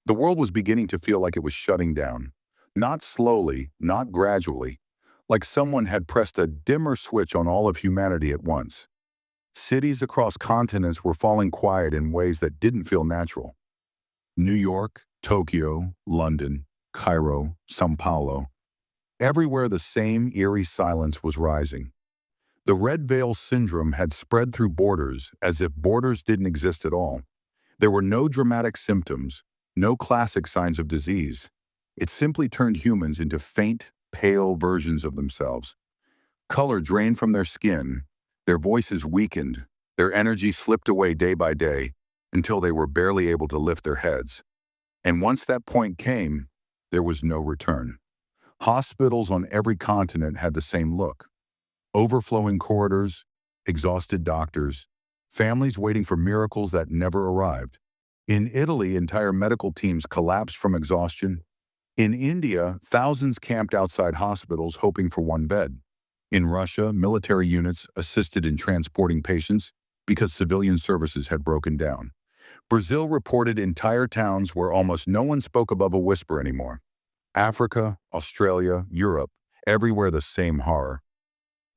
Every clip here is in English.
The world was beginning to feel like it was shutting down. Not slowly, not gradually, like someone had pressed a dimmer switch on all of humanity at once. Cities across continents were falling quiet in ways that didn't feel natural. New York, Tokyo, London, Cairo, São Paulo. Everywhere the same eerie silence was rising. The red veil syndrome had spread through borders as if borders didn't exist at all. There were no dramatic symptoms, no classic signs of disease. It simply turned humans into faint, pale versions of themselves. Color drained from their skin, their voices weakened, their energy slipped away day by day until they were barely able to lift their heads. And once that point came, there was no return. Hospitals on every continent had the same look. Overflowing corridors, exhausted doctors, families waiting for miracles that never arrived. In Italy, entire medical teams collapsed from exhaustion. In India, thousands camped outside hospitals hoping for one bed. In Russia, military units assisted in transporting patients because civilian services had broken down. Brazil reported entire towns where almost no one spoke above a whisper anymore. Africa, Australia, Europe, everywhere the same horror.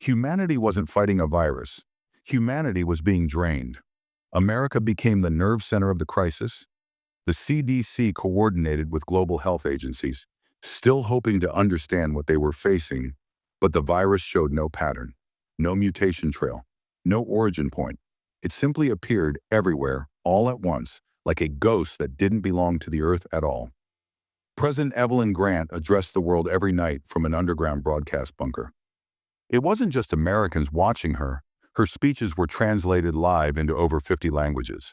Humanity wasn't fighting a virus. Humanity was being drained. America became the nerve center of the crisis. The CDC coordinated with global health agencies, still hoping to understand what they were facing, but the virus showed no pattern, no mutation trail, no origin point. It simply appeared everywhere, all at once, like a ghost that didn't belong to the Earth at all. President Evelyn Grant addressed the world every night from an underground broadcast bunker. It wasn't just Americans watching her. Her speeches were translated live into over 50 languages.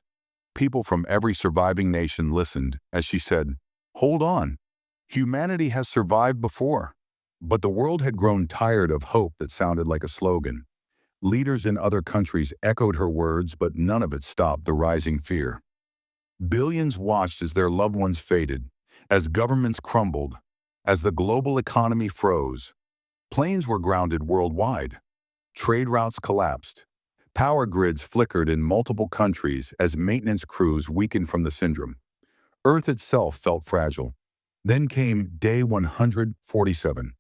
People from every surviving nation listened as she said, "Hold on. Humanity has survived before." But the world had grown tired of hope that sounded like a slogan. Leaders in other countries echoed her words, but none of it stopped the rising fear. Billions watched as their loved ones faded, as governments crumbled, as the global economy froze. Planes were grounded worldwide. Trade routes collapsed. Power grids flickered in multiple countries as maintenance crews weakened from the syndrome. Earth itself felt fragile. Then came day 147.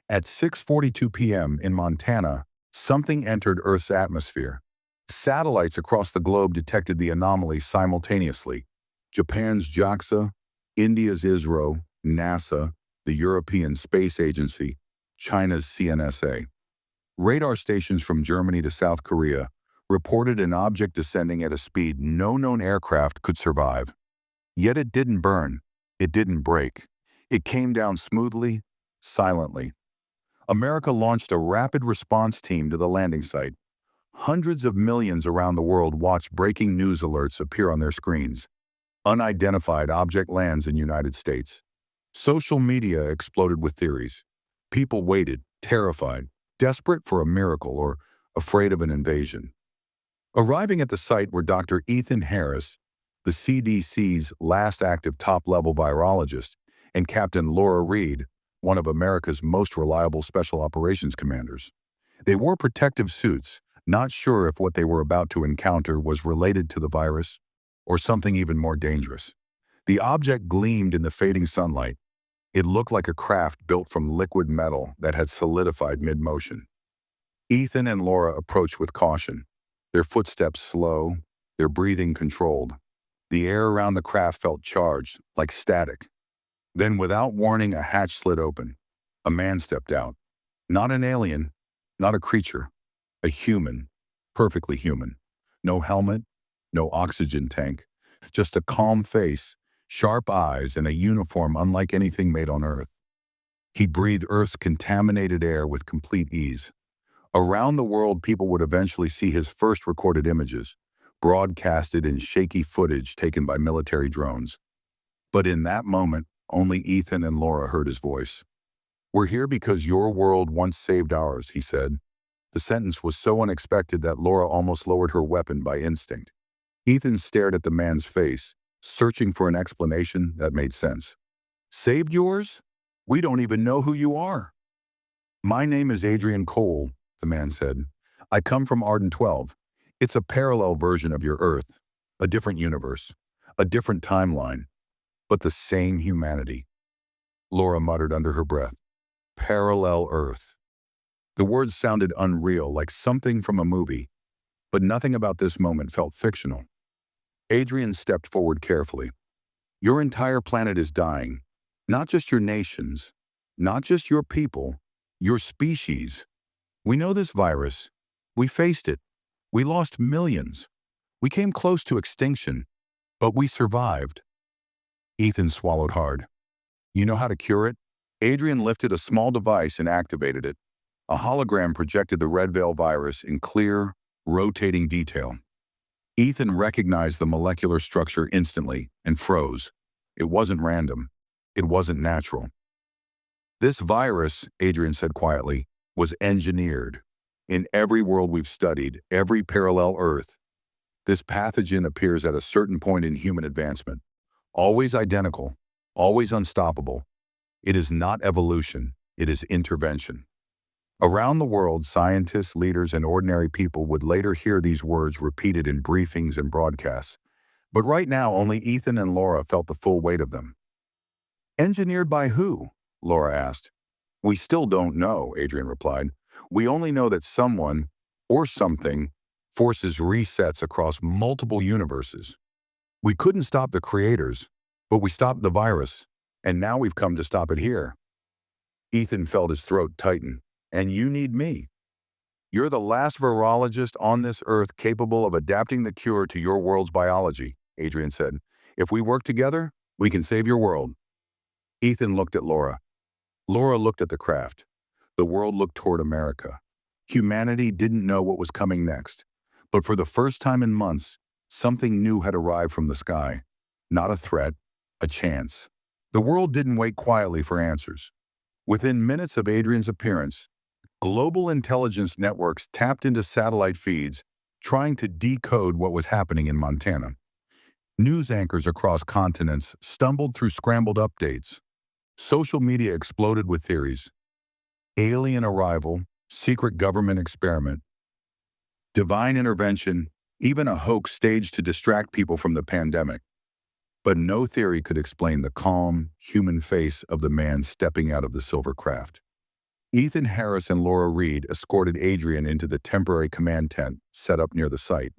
At 6:42 p.m. in Montana, something entered Earth's atmosphere. Satellites across the globe detected the anomaly simultaneously. Japan's JAXA, India's ISRO, NASA, the European Space Agency, China's CNSA. Radar stations from Germany to South Korea reported an object descending at a speed no known aircraft could survive. Yet it didn't burn. It didn't break. It came down smoothly, silently. America launched a rapid response team to the landing site. Hundreds of millions around the world watched breaking news alerts appear on their screens. Unidentified object lands in United States. Social media exploded with theories. People waited, terrified, desperate for a miracle or afraid of an invasion. Arriving at the site were Dr. Ethan Harris, the CDC's last active top-level virologist, and Captain Laura Reed, one of America's most reliable special operations commanders. They wore protective suits, not sure if what they were about to encounter was related to the virus or something even more dangerous. The object gleamed in the fading sunlight. It looked like a craft built from liquid metal that had solidified mid-motion. Ethan and Laura approached with caution, their footsteps slow, their breathing controlled. The air around the craft felt charged, like static. Then, without warning, a hatch slid open. A man stepped out. Not an alien, not a creature. A human, perfectly human. No helmet, no oxygen tank. Just a calm face, sharp eyes, and a uniform unlike anything made on Earth. He breathed Earth's contaminated air with complete ease. Around the world, people would eventually see his first recorded images, broadcasted in shaky footage taken by military drones. But in that moment, only Ethan and Laura heard his voice. "We're here because your world once saved ours," he said. The sentence was so unexpected that Laura almost lowered her weapon by instinct. Ethan stared at the man's face, searching for an explanation that made sense. "Saved yours? We don't even know who you are." "My name is Adrian Cole," the man said. "I come from Arden 12. It's a parallel version of your Earth, a different universe, a different timeline." but the same humanity. Laura muttered under her breath, "Parallel Earth." The words sounded unreal, like something from a movie, but nothing about this moment felt fictional. Adrian stepped forward carefully. "Your entire planet is dying. Not just your nations, not just your people, your species. We know this virus. We faced it. We lost millions. We came close to extinction, but we survived." Ethan swallowed hard. "You know how to cure it?" Adrian lifted a small device and activated it. A hologram projected the Red Veil virus in clear, rotating detail. Ethan recognized the molecular structure instantly and froze. It wasn't random. It wasn't natural. "This virus," Adrian said quietly, "was engineered. In every world we've studied, every parallel Earth, this pathogen appears at a certain point in human advancement. Always identical, always unstoppable. It is not evolution, it is intervention." Around the world, scientists, leaders, and ordinary people would later hear these words repeated in briefings and broadcasts. But right now, only Ethan and Laura felt the full weight of them. "Engineered by who?" Laura asked. "We still don't know," Adrian replied. "We only know that someone, or something, forces resets across multiple universes. We couldn't stop the creators, but we stopped the virus, and now we've come to stop it here." Ethan felt his throat tighten. "And you need me. You're the last virologist on this earth capable of adapting the cure to your world's biology," Adrian said. "If we work together, we can save your world." Ethan looked at Laura. Laura looked at the craft. The world looked toward America. Humanity didn't know what was coming next. But for the first time in months, something new had arrived from the sky. Not a threat, a chance. The world didn't wait quietly for answers. Within minutes of Adrian's appearance, global intelligence networks tapped into satellite feeds, trying to decode what was happening in Montana. News anchors across continents stumbled through scrambled updates. Social media exploded with theories. Alien arrival, secret government experiment, divine intervention, even a hoax staged to distract people from the pandemic. But no theory could explain the calm, human face of the man stepping out of the silver craft. Ethan Harris and Laura Reed escorted Adrian into the temporary command tent set up near the site.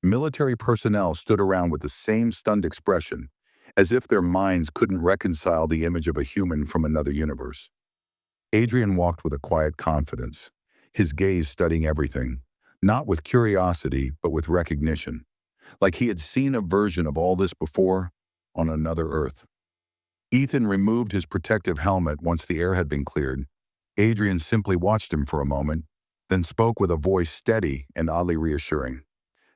Military personnel stood around with the same stunned expression, as if their minds couldn't reconcile the image of a human from another universe. Adrian walked with a quiet confidence, his gaze studying everything, not with curiosity, but with recognition, like he had seen a version of all this before on another Earth. Ethan removed his protective helmet once the air had been cleared. Adrian simply watched him for a moment, then spoke with a voice steady and oddly reassuring.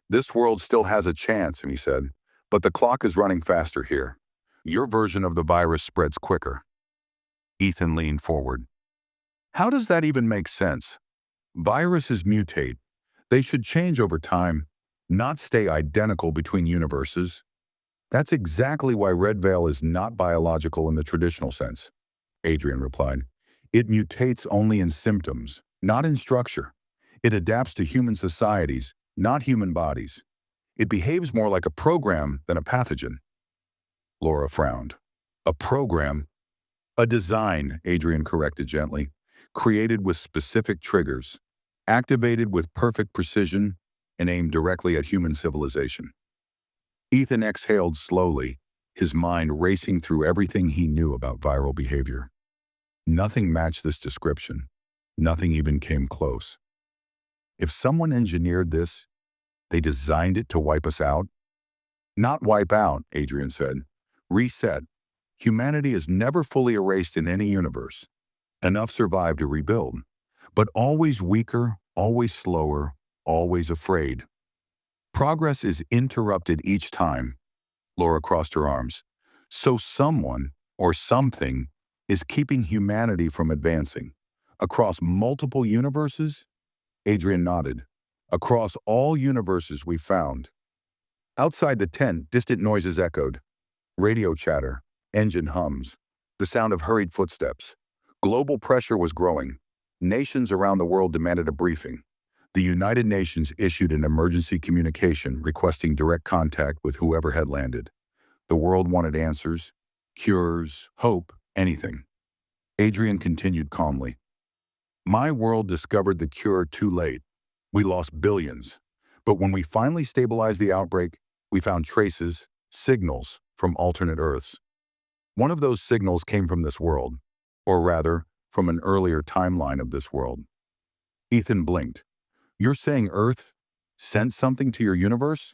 "This world still has a chance," he said, "but the clock is running faster here. Your version of the virus spreads quicker." Ethan leaned forward. "How does that even make sense? Viruses mutate. They should change over time, not stay identical between universes." "That's exactly why Red Veil is not biological in the traditional sense," Adrian replied. "It mutates only in symptoms, not in structure. It adapts to human societies, not human bodies. It behaves more like a program than a pathogen." Laura frowned. "A program?" "A design," Adrian corrected gently, "created with specific triggers, activated with perfect precision, and aimed directly at human civilization." Ethan exhaled slowly, his mind racing through everything he knew about viral behavior. Nothing matched this description. Nothing even came close. If someone engineered this, they designed it to wipe us out? "Not wipe out," Adrian said. "Reset. Humanity is never fully erased in any universe. Enough survive to rebuild. But always weaker, always slower, always afraid. Progress is interrupted each time." Laura crossed her arms. "So someone, or something, is keeping humanity from advancing. Across multiple universes?" Adrian nodded. "Across all universes we found." Outside the tent, distant noises echoed. Radio chatter, engine hums, the sound of hurried footsteps. Global pressure was growing. Nations around the world demanded a briefing. The United Nations issued an emergency communication requesting direct contact with whoever had landed. The world wanted answers, Cures, hope, anything. Adrian continued calmly. My world discovered the cure too late. We lost billions. But when we finally stabilized the outbreak, we found traces, signals from alternate Earths. One of those signals came from this world, or rather, from an earlier timeline of this world. Ethan blinked. You're saying Earth sent something to your universe?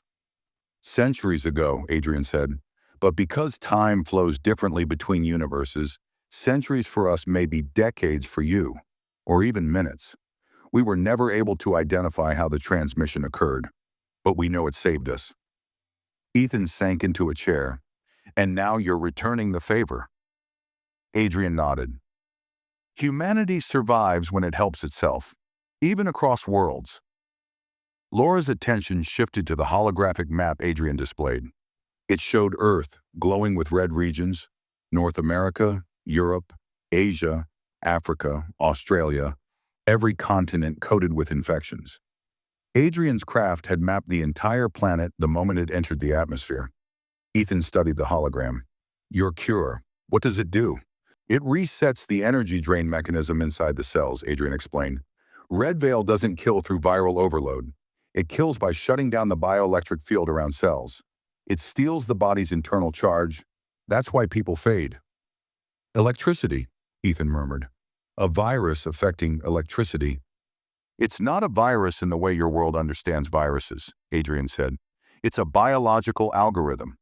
Centuries ago, Adrian said. But because time flows differently between universes, centuries for us may be decades for you, or even minutes. We were never able to identify how the transmission occurred, but we know it saved us. Ethan sank into a chair. And now you're returning the favor. Adrian nodded. Humanity survives when it helps itself, even across worlds. Laura's attention shifted to the holographic map Adrian displayed. It showed Earth glowing with red regions, North America, Europe, Asia, Africa, Australia, every continent coated with infections. Adrian's craft had mapped the entire planet the moment it entered the atmosphere. Ethan studied the hologram. Your cure, what does it do? It resets the energy drain mechanism inside the cells, Adrian explained. Red Veil doesn't kill through viral overload. It kills by shutting down the bioelectric field around cells. It steals the body's internal charge. That's why people fade. Electricity, Ethan murmured. A virus affecting electricity. It's not a virus in the way your world understands viruses, Adrian said. It's a biological algorithm.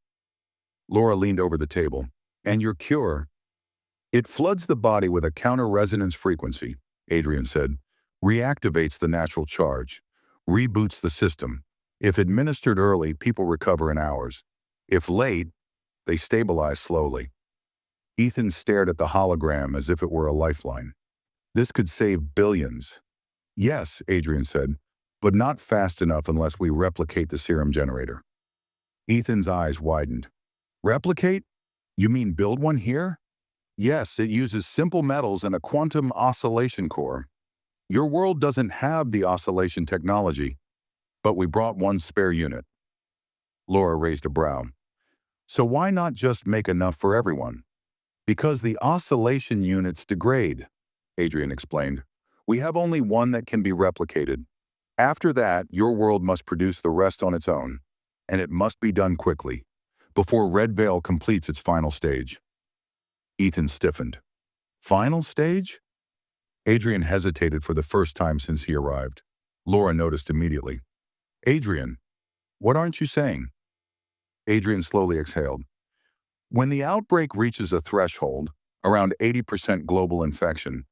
Laura leaned over the table. And your cure? It floods the body with a counter-resonance frequency, Adrian said. Reactivates the natural charge. Reboots the system. If administered early, people recover in hours. If late, they stabilize slowly. Ethan stared at the hologram as if it were a lifeline. This could save billions. Yes, Adrian said, but not fast enough unless we replicate the serum generator. Ethan's eyes widened. Replicate? You mean build one here? Yes, it uses simple metals and a quantum oscillation core. Your world doesn't have the oscillation technology, but we brought one spare unit. Laura raised a brow. So why not just make enough for everyone? Because the oscillation units degrade, Adrian explained. We have only one that can be replicated. After that, your world must produce the rest on its own, and it must be done quickly, before Red Veil completes its final stage. Ethan stiffened. Final stage? Adrian hesitated for the first time since he arrived. Laura noticed immediately. Adrian, what aren't you saying? Adrian slowly exhaled. When the outbreak reaches a threshold, around 80% global infection,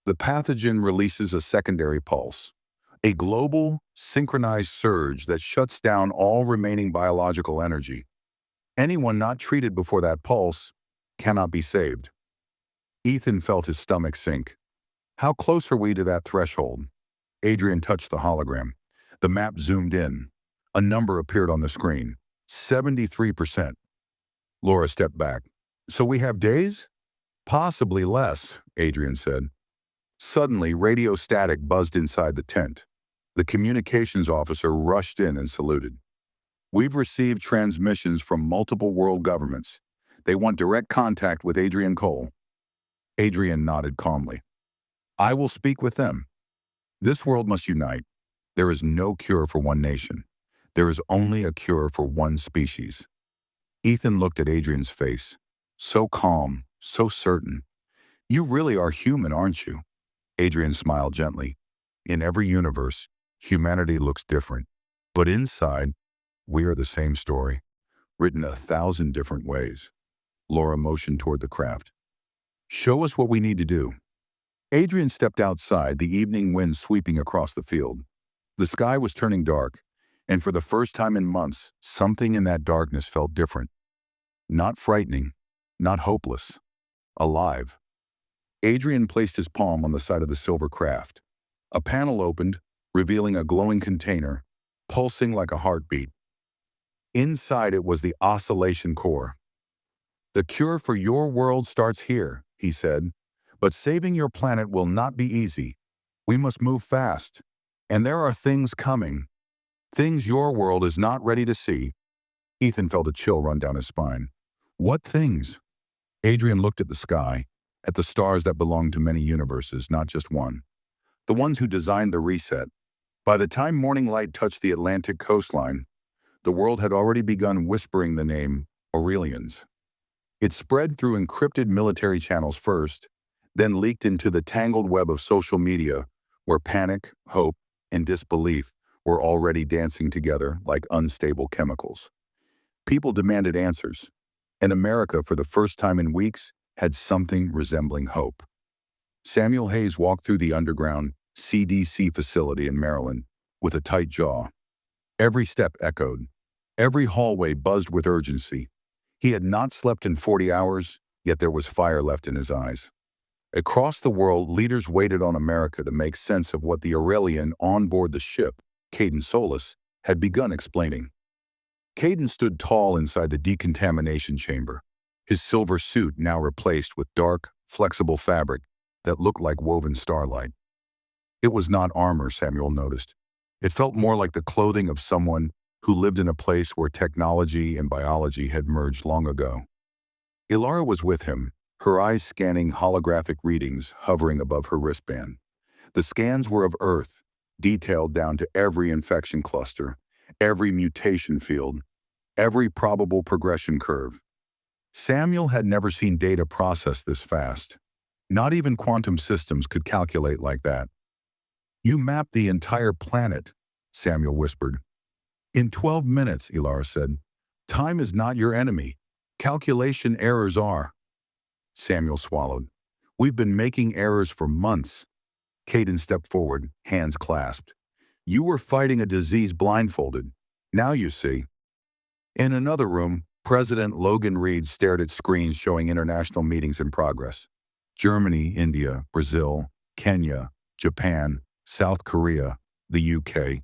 the pathogen releases a secondary pulse, a global, synchronized surge that shuts down all remaining biological energy. Anyone not treated before that pulse cannot be saved. Ethan felt his stomach sink. How close are we to that threshold? Adrian touched the hologram. The map zoomed in. A number appeared on the screen. 73%. Laura stepped back. So we have days? Possibly less, Adrian said. Suddenly, radio static buzzed inside the tent. The communications officer rushed in and saluted. We've received transmissions from multiple world governments. They want direct contact with Adrian Cole. Adrian nodded calmly. I will speak with them. This world must unite. There is no cure for one nation. There is only a cure for one species. Ethan looked at Adrian's face. So calm, so certain. You really are human, aren't you? Adrian smiled gently. In every universe, humanity looks different. But inside, we are the same story, written 1,000 different ways. Laura motioned toward the craft. Show us what we need to do. Adrian stepped outside, the evening wind sweeping across the field. The sky was turning dark, and for the first time in months, something in that darkness felt different. Not frightening, not hopeless, alive. Adrian placed his palm on the side of the silver craft. A panel opened, revealing a glowing container, pulsing like a heartbeat. Inside it was the oscillation core. The cure for your world starts here, he said. But saving your planet will not be easy. We must move fast. And there are things coming. Things your world is not ready to see. Ethan felt a chill run down his spine. What things? Adrian looked at the sky, at the stars that belonged to many universes, not just one. The ones who designed the reset. By the time morning light touched the Atlantic coastline, the world had already begun whispering the name Aurelians. It spread through encrypted military channels first, then leaked into the tangled web of social media, where panic, hope, and disbelief were already dancing together like unstable chemicals. People demanded answers, and America, for the first time in weeks, had something resembling hope. Samuel Hayes walked through the underground CDC facility in Maryland with a tight jaw. Every step echoed. Every hallway buzzed with urgency. He had not slept in 40 hours, yet there was fire left in his eyes. Across the world, leaders waited on America to make sense of what the Aurelian on board the ship, Caden Solis, had begun explaining. Caden stood tall inside the decontamination chamber, his silver suit now replaced with dark, flexible fabric that looked like woven starlight. It was not armor, Samuel noticed. It felt more like the clothing of someone who lived in a place where technology and biology had merged long ago. Ilara was with him, her eyes scanning holographic readings hovering above her wristband. The scans were of Earth, detailed down to every infection cluster, every mutation field, every probable progression curve. Samuel had never seen data processed this fast. Not even quantum systems could calculate like that. "You mapped the entire planet," Samuel whispered. "In 12 minutes," Ilara said. "Time is not your enemy. Calculation errors are." Samuel swallowed. "We've been making errors for months." Caden stepped forward, hands clasped. "You were fighting a disease blindfolded. Now you see." In another room, President Logan Reed stared at screens showing international meetings in progress. Germany, India, Brazil, Kenya, Japan, South Korea, the UK.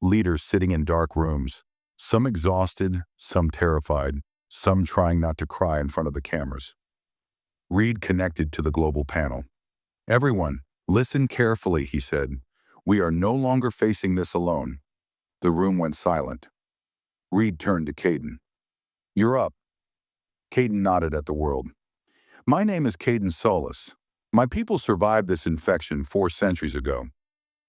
Leaders sitting in dark rooms, some exhausted, some terrified, some trying not to cry in front of the cameras. Reed connected to the global panel. "Everyone, listen carefully," he said. "We are no longer facing this alone." The room went silent. Reed turned to Caden. "You're up." Caden nodded at the world. "My name is Caden Solis. My people survived this infection 4 centuries ago.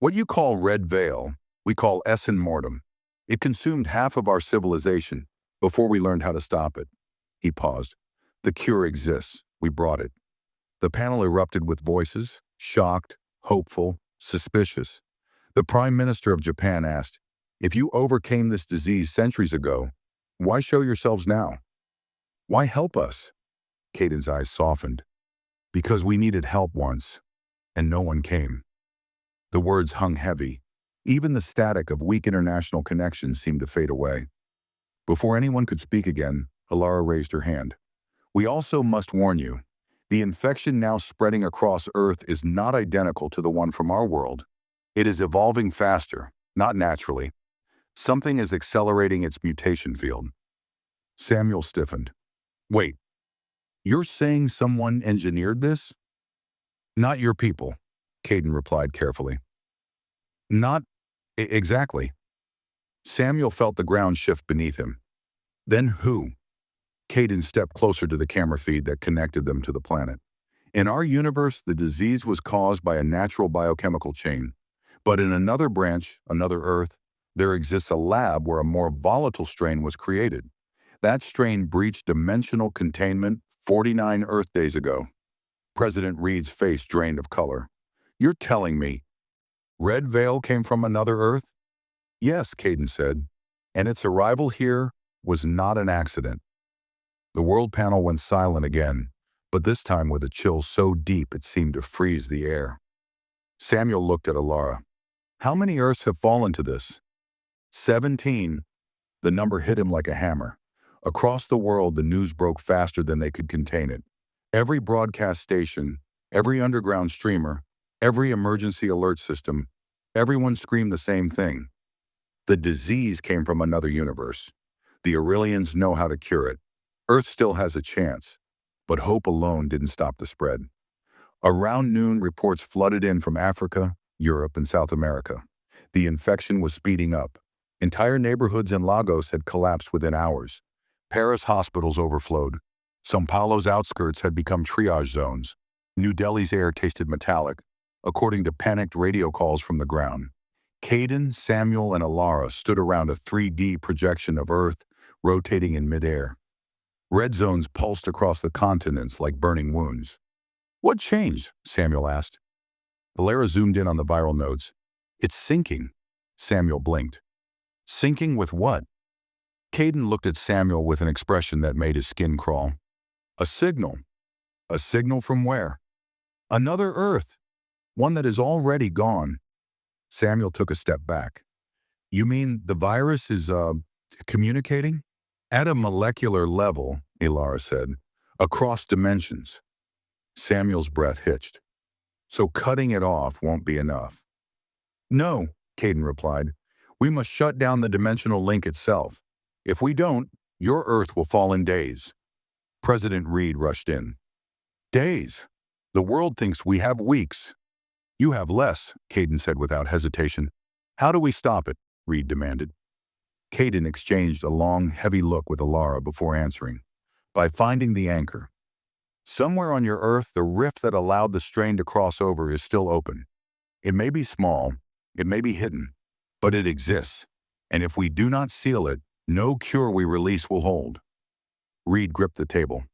What you call red veil, we call Essen mortem. It consumed half of our civilization before we learned how to stop it." He paused. "The cure exists. We brought it." The panel erupted with voices, shocked, hopeful, suspicious. The Prime Minister of Japan asked, "If you overcame this disease centuries ago, why show yourselves now? Why help us?" Caden's eyes softened. "Because we needed help once, and no one came." The words hung heavy. Even the static of weak international connections seemed to fade away. Before anyone could speak again, Ilara raised her hand. "We also must warn you. The infection now spreading across Earth is not identical to the one from our world. It is evolving faster, not naturally. Something is accelerating its mutation field." Samuel stiffened. "Wait, you're saying someone engineered this?" "Not your people," Caden replied carefully. "Not exactly." Samuel felt the ground shift beneath him. "Then who?" Caden stepped closer to the camera feed that connected them to the planet. "In our universe, the disease was caused by a natural biochemical chain. But in another branch, another Earth, there exists a lab where a more volatile strain was created. That strain breached dimensional containment 49 Earth days ago." President Reed's face drained of color. "You're telling me Red Veil came from another Earth?" "Yes," Caden said, "and its arrival here was not an accident." The world panel went silent again, but this time with a chill so deep it seemed to freeze the air. Samuel looked at Ilara. "How many Earths have fallen to this?" 17. The number hit him like a hammer. Across the world, the news broke faster than they could contain it. Every broadcast station, every underground streamer, every emergency alert system, everyone screamed the same thing. The disease came from another universe. The Aurelians know how to cure it. Earth still has a chance. But hope alone didn't stop the spread. Around noon, reports flooded in from Africa, Europe, and South America. The infection was speeding up. Entire neighborhoods in Lagos had collapsed within hours. Paris hospitals overflowed. São Paulo's outskirts had become triage zones. New Delhi's air tasted metallic, according to panicked radio calls from the ground. Caden, Samuel, and Alara stood around a 3D projection of Earth rotating in midair. Red zones pulsed across the continents like burning wounds. "What changed?" Samuel asked. Alara zoomed in on the viral nodes. "It's sinking." Samuel blinked. "Sinking with what?" Caden looked at Samuel with an expression that made his skin crawl. "A signal." "A signal from where?" "Another Earth. One that is already gone." Samuel took a step back. "You mean the virus is, communicating?" "At a molecular level," Alara said. "Across dimensions." Samuel's breath hitched. "So cutting it off won't be enough." "No," Caden replied. "We must shut down the dimensional link itself. If we don't, your Earth will fall in days." President Reed rushed in. "Days? The world thinks we have weeks." "You have less," Caden said without hesitation. "How do we stop it?" Reed demanded. Caden exchanged a long, heavy look with Alara before answering. "By finding the anchor. Somewhere on your Earth, the rift that allowed the strain to cross over is still open. It may be small, it may be hidden, but it exists. And if we do not seal it, no cure we release will hold." Reed gripped the table.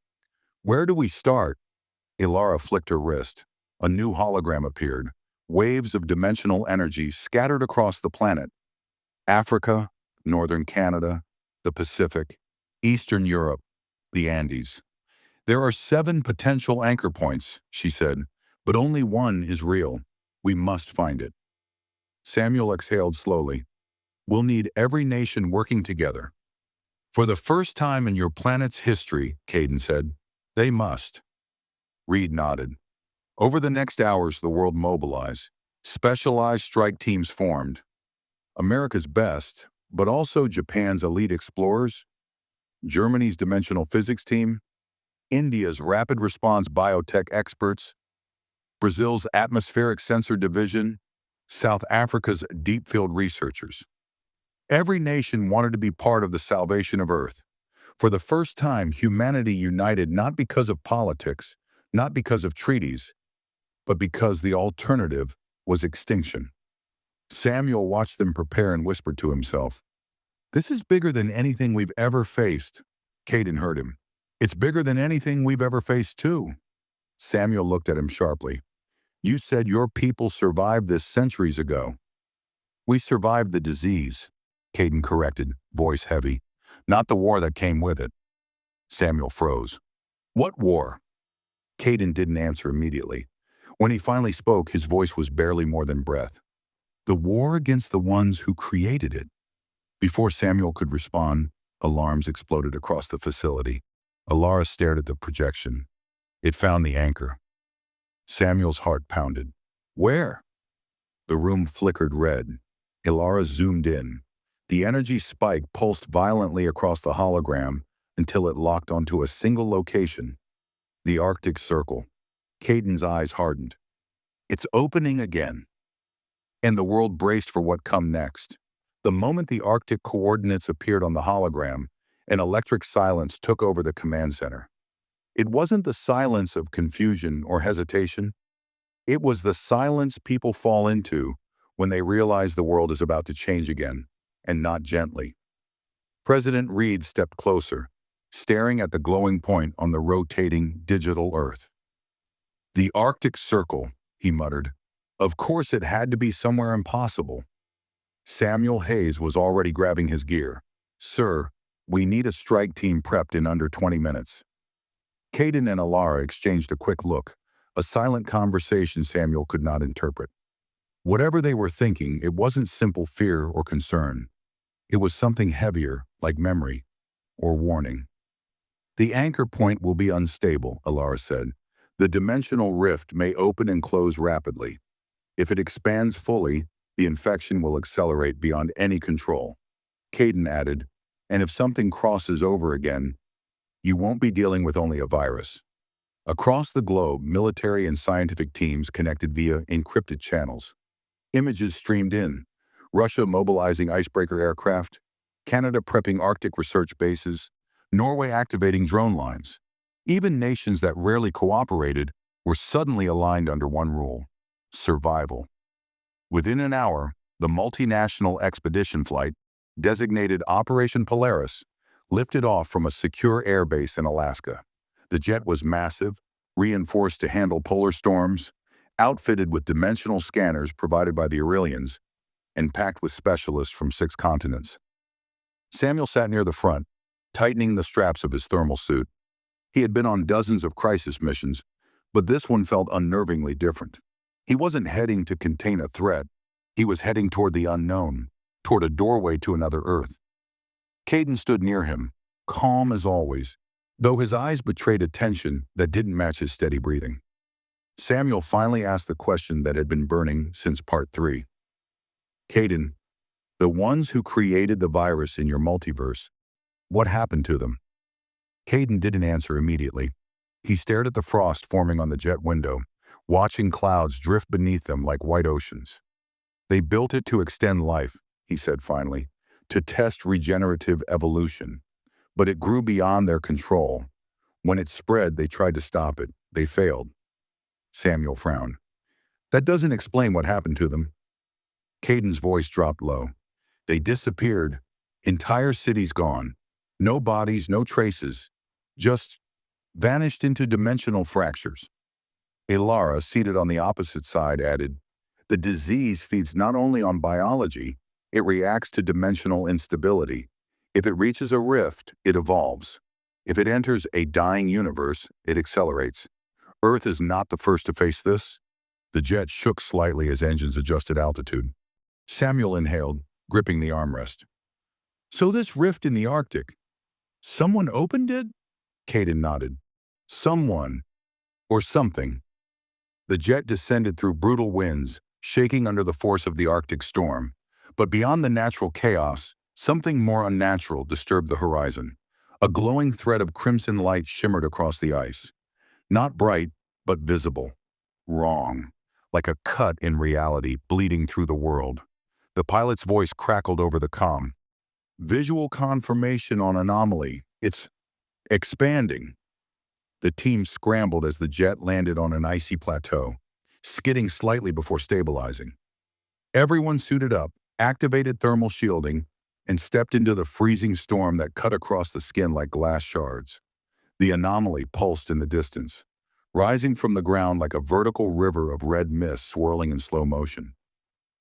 "Where do we start?" Alara flicked her wrist. A new hologram appeared. Waves of dimensional energy scattered across the planet. Africa, northern Canada, the Pacific, Eastern Europe, the Andes. "There are 7 potential anchor points," she said, "but only one is real. We must find it." Samuel exhaled slowly. "We'll need every nation working together." "For the first time in your planet's history," Caden said, "they must." Reed nodded. Over the next hours, the world mobilized. Specialized strike teams formed. America's best, but also Japan's elite explorers, Germany's dimensional physics team, India's rapid response biotech experts, Brazil's atmospheric sensor division, South Africa's deep field researchers. Every nation wanted to be part of the salvation of Earth. For the first time, humanity united not because of politics, not because of treaties, but because the alternative was extinction. Samuel watched them prepare and whispered to himself, "This is bigger than anything we've ever faced." Caden heard him. "It's bigger than anything we've ever faced, too." Samuel looked at him sharply. "You said your people survived this centuries ago." "We survived the disease," Caden corrected, voice heavy. "Not the war that came with it." Samuel froze. "What war?" Caden didn't answer immediately. When he finally spoke, his voice was barely more than breath. "The war against the ones who created it." Before Samuel could respond, alarms exploded across the facility. Alara stared at the projection. It found the anchor. Samuel's heart pounded. "Where?" The room flickered red. Alara zoomed in. The energy spike pulsed violently across the hologram until it locked onto a single location. The Arctic Circle. Caden's eyes hardened. "It's opening again." And the world braced for what come next. The moment the Arctic coordinates appeared on the hologram, an electric silence took over the command center. It wasn't the silence of confusion or hesitation. It was the silence people fall into when they realize the world is about to change again, and not gently. President Reed stepped closer, staring at the glowing point on the rotating digital Earth. "The Arctic Circle," he muttered. "Of course it had to be somewhere impossible." Samuel Hayes was already grabbing his gear. "Sir, we need a strike team prepped in under 20 minutes." Caden and Alara exchanged a quick look, a silent conversation Samuel could not interpret. Whatever they were thinking, it wasn't simple fear or concern. It was something heavier, like memory or warning. "The anchor point will be unstable," Alara said. "The dimensional rift may open and close rapidly. If it expands fully, the infection will accelerate beyond any control." Caden added, "And if something crosses over again, you won't be dealing with only a virus." Across the globe, military and scientific teams connected via encrypted channels. Images streamed in. Russia mobilizing icebreaker aircraft, Canada prepping Arctic research bases, Norway activating drone lines. Even nations that rarely cooperated were suddenly aligned under one rule: survival. Within an hour, the multinational expedition flight, designated Operation Polaris, lifted off from a secure airbase in Alaska. The jet was massive, reinforced to handle polar storms, outfitted with dimensional scanners provided by the Aurelians, and packed with specialists from 6 continents. Samuel sat near the front, tightening the straps of his thermal suit. He had been on dozens of crisis missions, but this one felt unnervingly different. He wasn't heading to contain a threat. He was heading toward the unknown, toward a doorway to another Earth. Caden stood near him, calm as always, though his eyes betrayed a tension that didn't match his steady breathing. Samuel finally asked the question that had been burning since part 3. Caden, the ones who created the virus in your multiverse, what happened to them? Caden didn't answer immediately. He stared at the frost forming on the jet window, watching clouds drift beneath them like white oceans. They built it to extend life, he said finally, to test regenerative evolution. But it grew beyond their control. When it spread, they tried to stop it. They failed. Samuel frowned. That doesn't explain what happened to them. Caden's voice dropped low. They disappeared. Entire cities gone. No bodies, no traces. Just vanished into dimensional fractures. Elara, seated on the opposite side, added, the disease feeds not only on biology, it reacts to dimensional instability. If it reaches a rift, it evolves. If it enters a dying universe, it accelerates. Earth is not the first to face this. The jet shook slightly as engines adjusted altitude. Samuel inhaled, gripping the armrest. So this rift in the Arctic, someone opened it? Caden nodded. Someone, or something. The jet descended through brutal winds, shaking under the force of the Arctic storm. But beyond the natural chaos, something more unnatural disturbed the horizon. A glowing thread of crimson light shimmered across the ice. Not bright, but visible. Wrong. Like a cut in reality bleeding through the world. The pilot's voice crackled over the comm. Visual confirmation on anomaly. It's expanding. The team scrambled as the jet landed on an icy plateau, skidding slightly before stabilizing. Everyone suited up, activated thermal shielding, and stepped into the freezing storm that cut across the skin like glass shards. The anomaly pulsed in the distance, rising from the ground like a vertical river of red mist swirling in slow motion.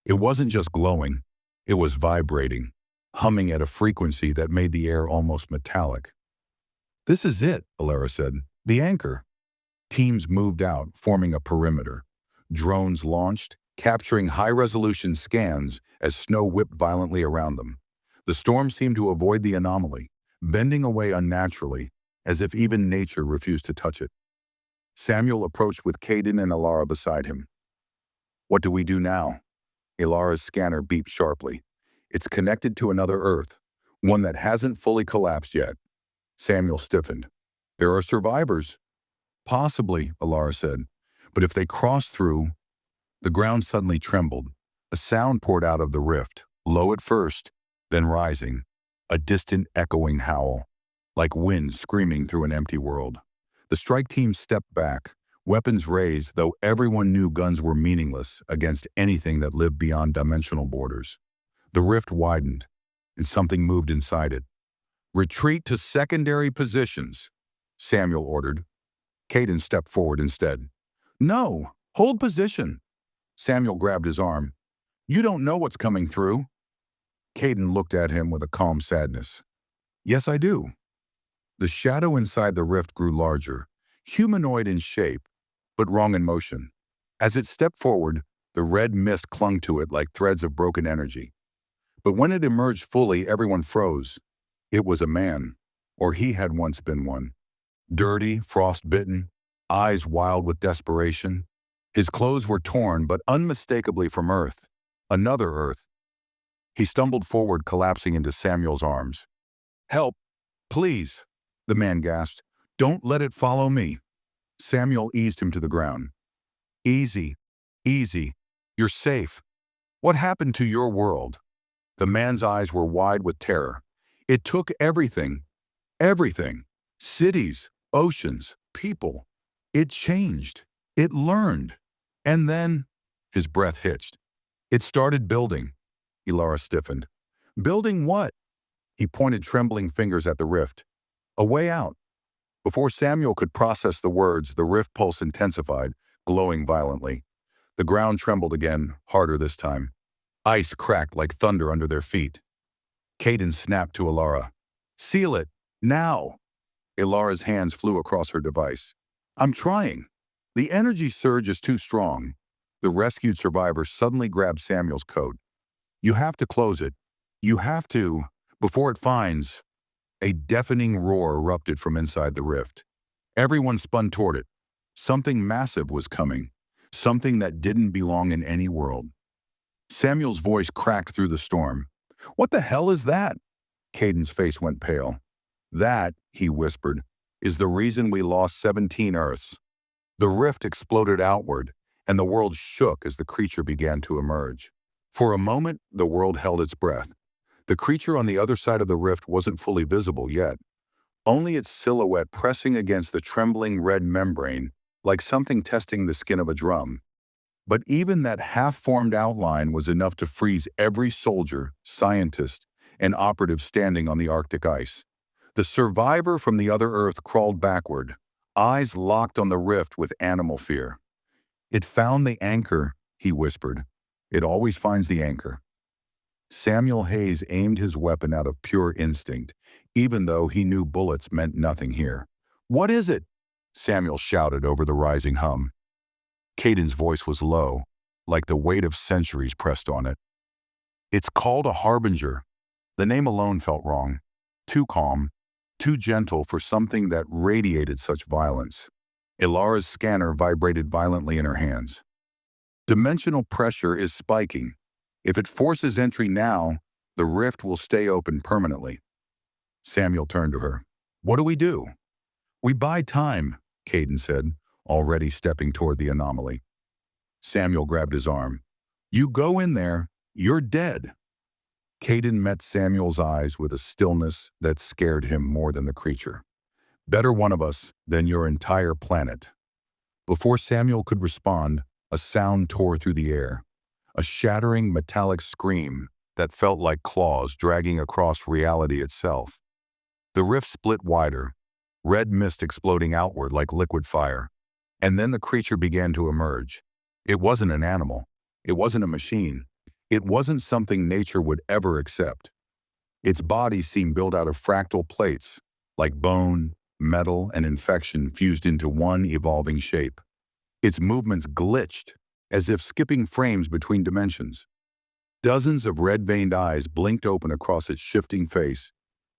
It wasn't just glowing, it was vibrating, humming at a frequency that made the air almost metallic. This is it, Elara said. The anchor. Teams moved out, forming a perimeter. Drones launched, capturing high-resolution scans as snow whipped violently around them. The storm seemed to avoid the anomaly, bending away unnaturally, as if even nature refused to touch it. Samuel approached with Caden and Elara beside him. What do we do now? Elara's scanner beeped sharply. It's connected to another Earth, one that hasn't fully collapsed yet. Samuel stiffened. There are survivors. Possibly, Elara said. But if they cross through... The ground suddenly trembled. A sound poured out of the rift, low at first, then rising. A distant, echoing howl, like wind screaming through an empty world. The strike team stepped back, weapons raised, though everyone knew guns were meaningless against anything that lived beyond dimensional borders. The rift widened, and something moved inside it. Retreat to secondary positions, Samuel ordered. Caden stepped forward instead. No, hold position. Samuel grabbed his arm. You don't know what's coming through. Caden looked at him with a calm sadness. Yes, I do. The shadow inside the rift grew larger, humanoid in shape, but wrong in motion. As it stepped forward, the red mist clung to it like threads of broken energy. But when it emerged fully, everyone froze. It was a man, or he had once been one. Dirty, frost-bitten, eyes wild with desperation. His clothes were torn, but unmistakably from Earth. Another Earth. He stumbled forward, collapsing into Samuel's arms. Help, please, the man gasped. Don't let it follow me. Samuel eased him to the ground. Easy, easy. You're safe. What happened to your world? The man's eyes were wide with terror. It took everything. Everything. Cities, oceans, people. It changed. It learned. And then his breath hitched. It started building. Ilara stiffened. Building what? He pointed trembling fingers at the rift. A way out. Before Samuel could process the words, the rift pulse intensified, glowing violently. The ground trembled again, harder this time. Ice cracked like thunder under their feet. Caden snapped to Ilara. Seal it, now! Ilara's hands flew across her device. I'm trying. The energy surge is too strong. The rescued survivor suddenly grabbed Samuel's coat. You have to close it. You have to, before it finds. A deafening roar erupted from inside the rift. Everyone spun toward it. Something massive was coming. Something that didn't belong in any world. Samuel's voice cracked through the storm. What the hell is that? Caden's face went pale. That, he whispered, is the reason we lost 17 Earths. The rift exploded outward, and the world shook as the creature began to emerge. For a moment, the world held its breath. The creature on the other side of the rift wasn't fully visible yet, only its silhouette pressing against the trembling red membrane, like something testing the skin of a drum. But even that half-formed outline was enough to freeze every soldier, scientist, and operative standing on the Arctic ice. The survivor from the other Earth crawled backward, eyes locked on the rift with animal fear. It found the anchor, he whispered. It always finds the anchor. Samuel Hayes aimed his weapon out of pure instinct, even though he knew bullets meant nothing here. What is it? Samuel shouted over the rising hum. Caden's voice was low, like the weight of centuries pressed on it. It's called a harbinger. The name alone felt wrong. Too calm, too gentle for something that radiated such violence. Ilara's scanner vibrated violently in her hands. Dimensional pressure is spiking. If it forces entry now, the rift will stay open permanently. Samuel turned to her. What do we do? We buy time, Caden said, already stepping toward the anomaly. Samuel grabbed his arm. You go in there, you're dead. Caden met Samuel's eyes with a stillness that scared him more than the creature. Better one of us than your entire planet. Before Samuel could respond, a sound tore through the air. A shattering metallic scream that felt like claws dragging across reality itself. The rift split wider, red mist exploding outward like liquid fire. And then the creature began to emerge. It wasn't an animal. It wasn't a machine. It wasn't something nature would ever accept. Its body seemed built out of fractal plates, like bone, metal, and infection fused into one evolving shape. Its movements glitched, as if skipping frames between dimensions. Dozens of red-veined eyes blinked open across its shifting face,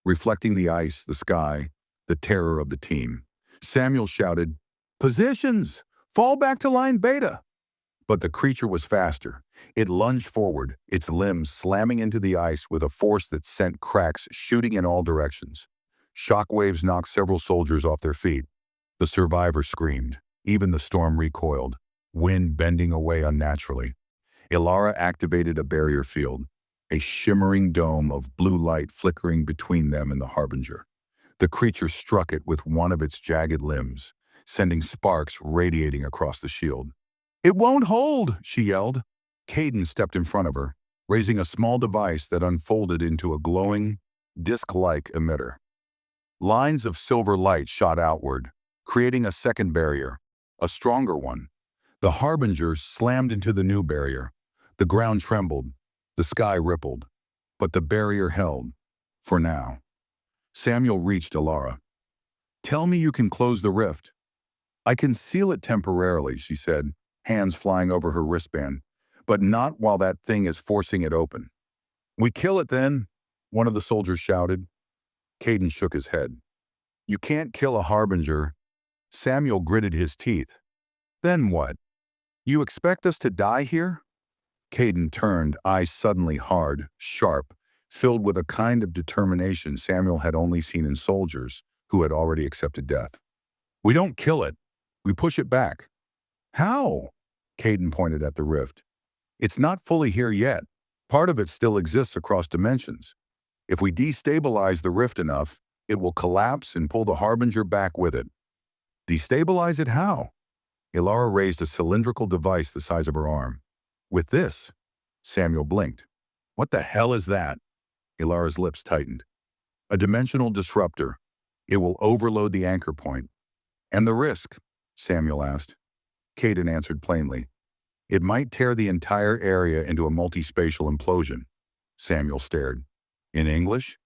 reflecting the ice, the sky, the terror of the team. Samuel shouted, Positions! Fall back to line beta! But the creature was faster. It lunged forward, its limbs slamming into the ice with a force that sent cracks shooting in all directions. Shockwaves knocked several soldiers off their feet. The survivor screamed. Even the storm recoiled, wind bending away unnaturally. Ilara activated a barrier field, a shimmering dome of blue light flickering between them and the harbinger. The creature struck it with one of its jagged limbs, sending sparks radiating across the shield. It won't hold, she yelled. Caden stepped in front of her, raising a small device that unfolded into a glowing, disc-like emitter. Lines of silver light shot outward, creating a second barrier, a stronger one. The harbinger slammed into the new barrier. The ground trembled, the sky rippled, but the barrier held, for now. Samuel reached Ilara. Tell me you can close the rift. I can seal it temporarily, she said, hands flying over her wristband, but not while that thing is forcing it open. We kill it then, one of the soldiers shouted. Caden shook his head. You can't kill a harbinger. Samuel gritted his teeth. Then what? You expect us to die here? Caden turned, eyes suddenly hard, sharp, filled with a kind of determination Samuel had only seen in soldiers who had already accepted death. We don't kill it. We push it back. How? Caden pointed at the rift. It's not fully here yet. Part of it still exists across dimensions. If we destabilize the rift enough, it will collapse and pull the harbinger back with it. Destabilize it how? Ilara raised a cylindrical device the size of her arm. With this, Samuel blinked. What the hell is that? Ilara's lips tightened. A dimensional disruptor. It will overload the anchor point. And the risk? Samuel asked. Caden answered plainly. It might tear the entire area into a multispatial implosion. Samuel stared. In English?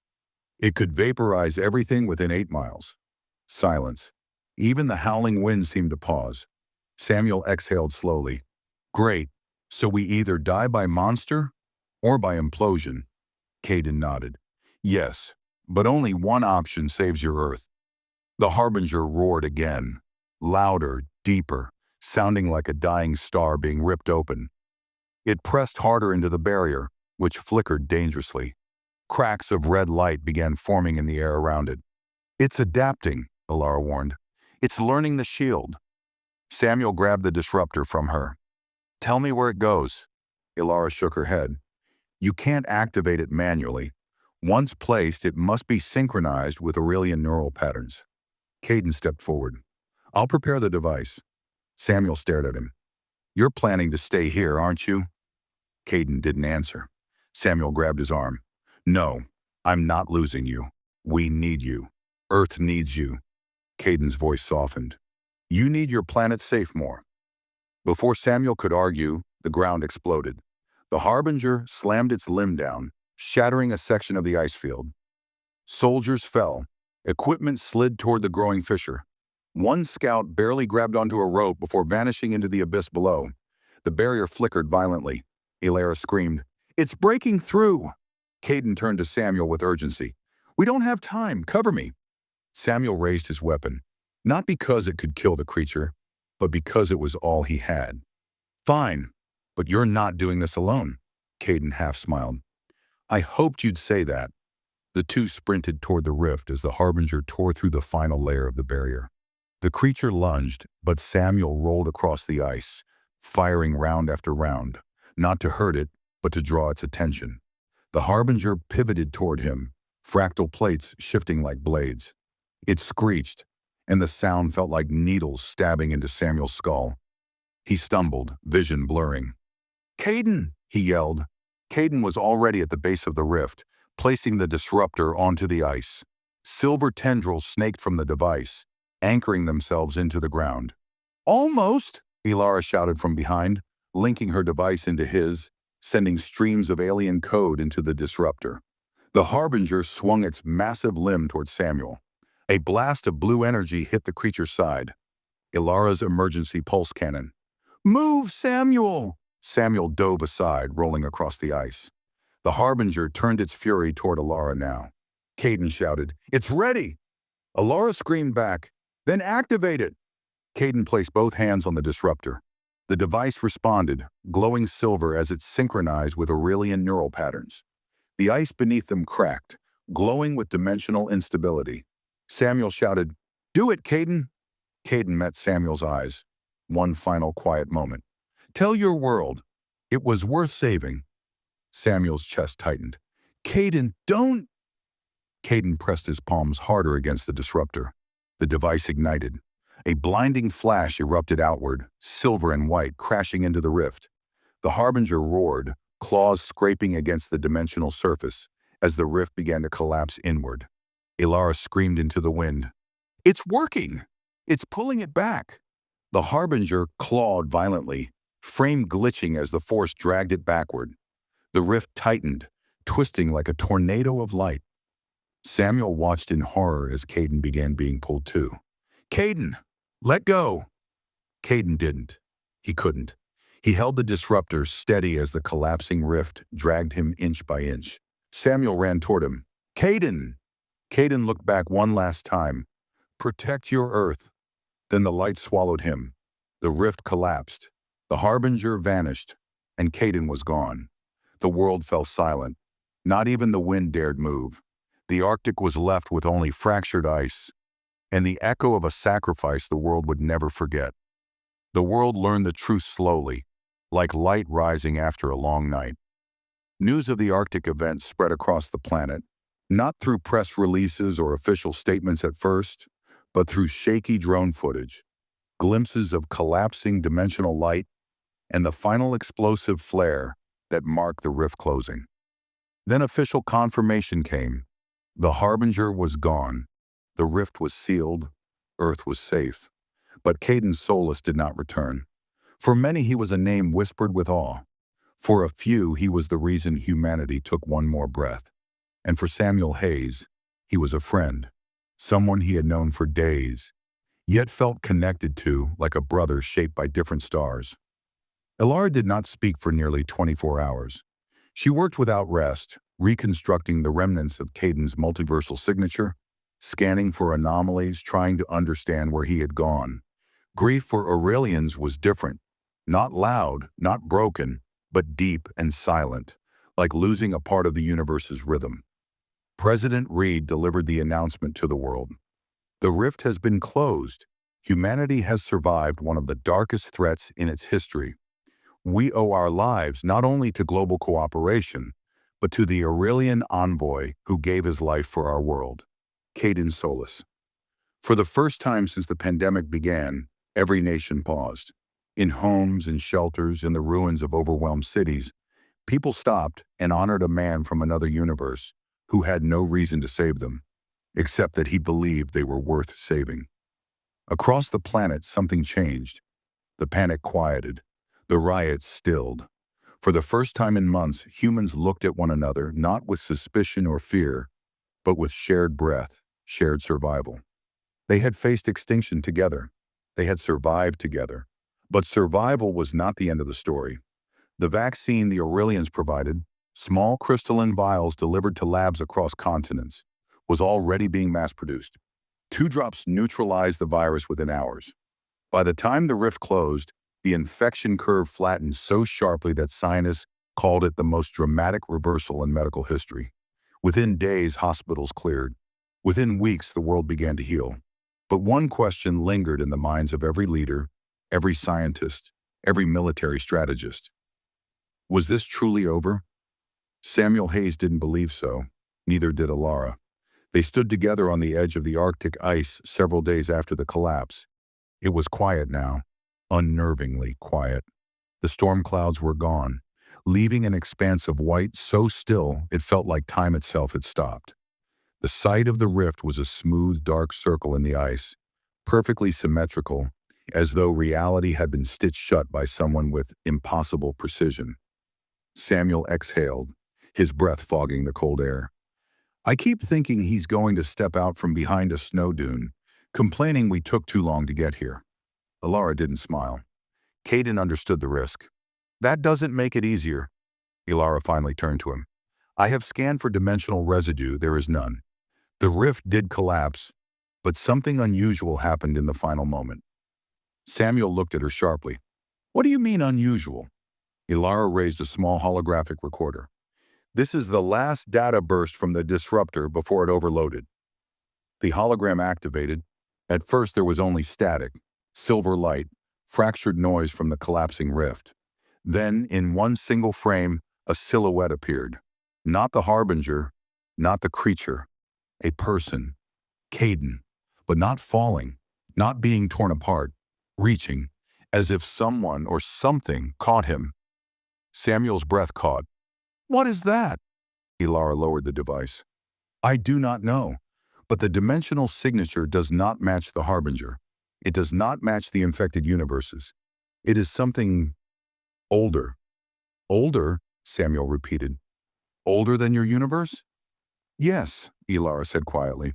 It could vaporize everything within 8 miles. Silence. Even the howling wind seemed to pause. Samuel exhaled slowly. Great. So we either die by monster or by implosion. Caden nodded. Yes, but only one option saves your Earth. The Harbinger roared again. Louder, deeper, sounding like a dying star being ripped open. It pressed harder into the barrier, which flickered dangerously. Cracks of red light began forming in the air around it. It's adapting, Ilara warned. It's learning the shield. Samuel grabbed the disruptor from her. Tell me where it goes. Ilara shook her head. You can't activate it manually. Once placed, it must be synchronized with Aurelian neural patterns. Caden stepped forward. I'll prepare the device. Samuel stared at him. You're planning to stay here, aren't you? Caden didn't answer. Samuel grabbed his arm. No, I'm not losing you. We need you. Earth needs you. Caden's voice softened. You need your planet safe more. Before Samuel could argue, the ground exploded. The Harbinger slammed its limb down, shattering a section of the ice field. Soldiers fell. Equipment slid toward the growing fissure. One scout barely grabbed onto a rope before vanishing into the abyss below. The barrier flickered violently. Ilara screamed, It's breaking through! Caden turned to Samuel with urgency. We don't have time. Cover me. Samuel raised his weapon, not because it could kill the creature, but because it was all he had. Fine, but you're not doing this alone, Caden half smiled. I hoped you'd say that. The two sprinted toward the rift as the Harbinger tore through the final layer of the barrier. The creature lunged, but Samuel rolled across the ice, firing round after round, not to hurt it, but to draw its attention. The Harbinger pivoted toward him, fractal plates shifting like blades. It screeched, and the sound felt like needles stabbing into Samuel's skull. He stumbled, vision blurring. Caden, he yelled. Caden was already at the base of the rift, placing the disruptor onto the ice. Silver tendrils snaked from the device, anchoring themselves into the ground. Almost, Ilara shouted from behind, linking her device into his, sending streams of alien code into the disruptor. The Harbinger swung its massive limb toward Samuel. A blast of blue energy hit the creature's side. Ilara's emergency pulse cannon. Move, Samuel! Samuel dove aside, rolling across the ice. The Harbinger turned its fury toward Ilara now. Caden shouted, It's ready! Ilara screamed back, Then activate it! Caden placed both hands on the disruptor. The device responded, glowing silver as it synchronized with Aurelian neural patterns. The ice beneath them cracked, glowing with dimensional instability. Samuel shouted, Do it, Caden! Caden met Samuel's eyes. One final quiet moment. Tell your world. It was worth saving. Samuel's chest tightened. Caden, don't! Caden pressed his palms harder against the disruptor. The device ignited. A blinding flash erupted outward, silver and white, crashing into the rift. The Harbinger roared, claws scraping against the dimensional surface, as the rift began to collapse inward. Ilara screamed into the wind. It's working! It's pulling it back! The Harbinger clawed violently, frame glitching as the force dragged it backward. The rift tightened, twisting like a tornado of light. Samuel watched in horror as Caden began being pulled too. Caden, let go! Caden didn't. He couldn't. He held the disruptor steady as the collapsing rift dragged him inch by inch. Samuel ran toward him. Caden! Caden looked back one last time. Protect your Earth. Then the light swallowed him. The rift collapsed. The Harbinger vanished, and Caden was gone. The world fell silent. Not even the wind dared move. The Arctic was left with only fractured ice, and the echo of a sacrifice the world would never forget. The world learned the truth slowly, like light rising after a long night. News of the Arctic event spread across the planet, not through press releases or official statements at first, but through shaky drone footage, glimpses of collapsing dimensional light, and the final explosive flare that marked the rift closing. Then official confirmation came. The harbinger was gone. The rift was sealed. Earth was safe. But Caden Solis did not return. For many, he was a name whispered with awe. For a few, he was the reason humanity took one more breath. And for Samuel Hayes, he was a friend, someone he had known for days, yet felt connected to like a brother shaped by different stars. Elara did not speak for nearly 24 hours. She worked without rest, reconstructing the remnants of Caden's multiversal signature, scanning for anomalies, trying to understand where he had gone. Grief for Aurelians was different. Not loud, not broken, but deep and silent, like losing a part of the universe's rhythm. President Reed delivered the announcement to the world. The rift has been closed. Humanity has survived one of the darkest threats in its history. We owe our lives not only to global cooperation, but to the Aurelian envoy who gave his life for our world, Caden Solis. For the first time since the pandemic began, every nation paused. In homes, in shelters, in the ruins of overwhelmed cities, people stopped and honored a man from another universe who had no reason to save them, except that he believed they were worth saving. Across the planet, something changed. The panic quieted. The riots stilled. For the first time in months, humans looked at one another not with suspicion or fear, but with shared breath, shared survival. They had faced extinction together. They had survived together. But survival was not the end of the story. The vaccine the Aurelians provided, small crystalline vials delivered to labs across continents, was already being mass-produced. 2 drops neutralized the virus within hours. By the time the rift closed, the infection curve flattened so sharply that scientists called it the most dramatic reversal in medical history. Within days, hospitals cleared. Within weeks, the world began to heal. But one question lingered in the minds of every leader, every scientist, every military strategist. Was this truly over? Samuel Hayes didn't believe so. Neither did Elara. They stood together on the edge of the Arctic ice several days after the collapse. It was quiet now, unnervingly quiet. The storm clouds were gone, leaving an expanse of white so still it felt like time itself had stopped. The site of the rift was a smooth, dark circle in the ice, perfectly symmetrical, as though reality had been stitched shut by someone with impossible precision. Samuel exhaled, his breath fogging the cold air. I keep thinking he's going to step out from behind a snow dune, complaining we took too long to get here. Elara didn't smile. Caden understood the risk. That doesn't make it easier. Elara finally turned to him. I have scanned for dimensional residue. There is none. The rift did collapse, but something unusual happened in the final moment. Samuel looked at her sharply. What do you mean unusual? Elara raised a small holographic recorder. This is the last data burst from the disruptor before it overloaded. The hologram activated. At first there was only static, silver light, fractured noise from the collapsing rift. Then, in one single frame, a silhouette appeared. Not the harbinger, not the creature. A person, Caden, but not falling, not being torn apart, reaching, as if someone or something caught him. Samuel's breath caught. What is that? Elara lowered the device. I do not know, but the dimensional signature does not match the harbinger. It does not match the infected universes. It is something older. Older, Samuel repeated. Older than your universe? Yes, Elara said quietly.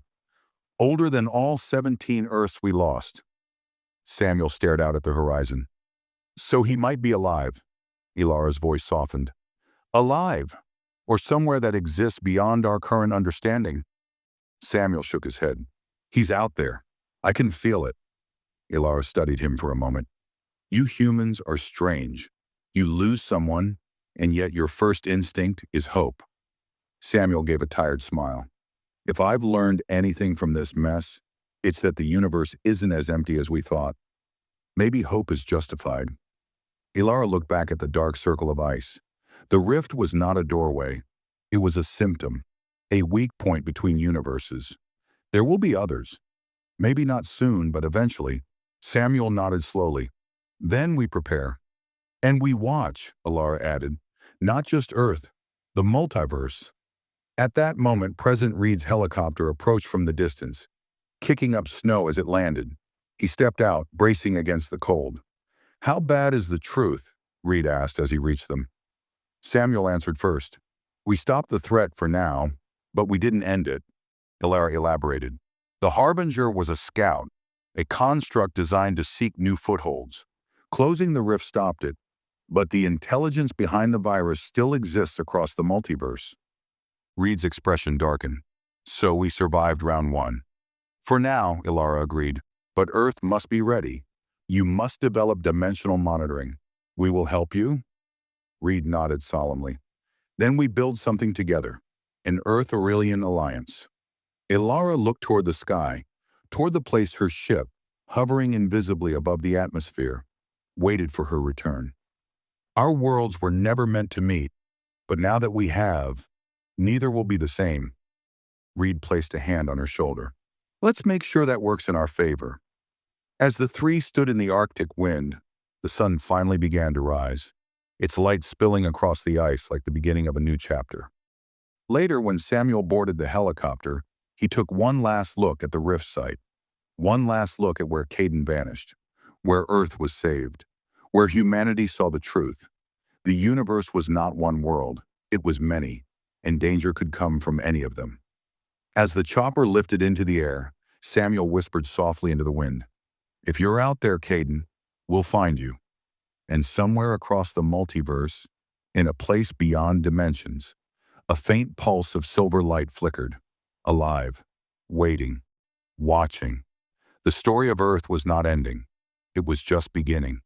Older than all 17 Earths we lost. Samuel stared out at the horizon. So he might be alive. Elara's voice softened. Alive, or somewhere that exists beyond our current understanding. Samuel shook his head. He's out there. I can feel it. Elara studied him for a moment. You humans are strange. You lose someone, and yet your first instinct is hope. Samuel gave a tired smile. If I've learned anything from this mess, it's that the universe isn't as empty as we thought. Maybe hope is justified. Elara looked back at the dark circle of ice. The rift was not a doorway. It was a symptom, a weak point between universes. There will be others. Maybe not soon, but eventually. Samuel nodded slowly. Then we prepare. And we watch, Alara added. Not just Earth, the multiverse. At that moment, President Reed's helicopter approached from the distance, kicking up snow as it landed. He stepped out, bracing against the cold. "How bad is the truth?" Reed asked as he reached them. Samuel answered first. "We stopped the threat for now, but we didn't end it," Alara elaborated. "The Harbinger was a scout, a construct designed to seek new footholds. Closing the rift stopped it, but the intelligence behind the virus still exists across the multiverse." Reed's expression darkened. "So we survived round one." "For now," Ilara agreed, "but Earth must be ready. You must develop dimensional monitoring. We will help you?" Reed nodded solemnly. "Then we build something together, an Earth-Aurelian alliance." Ilara looked toward the sky, toward the place her ship, hovering invisibly above the atmosphere, waited for her return. "Our worlds were never meant to meet, but now that we have, neither will be the same." Reed placed a hand on her shoulder. "Let's make sure that works in our favor." As the three stood in the Arctic wind, the sun finally began to rise, its light spilling across the ice like the beginning of a new chapter. Later, when Samuel boarded the helicopter, he took one last look at the rift site, one last look at where Caden vanished, where Earth was saved, where humanity saw the truth. The universe was not one world, it was many, and danger could come from any of them. As the chopper lifted into the air, Samuel whispered softly into the wind, "If you're out there, Caden, we'll find you." And somewhere across the multiverse, in a place beyond dimensions, a faint pulse of silver light flickered, alive, waiting, watching. The story of Earth was not ending. It was just beginning.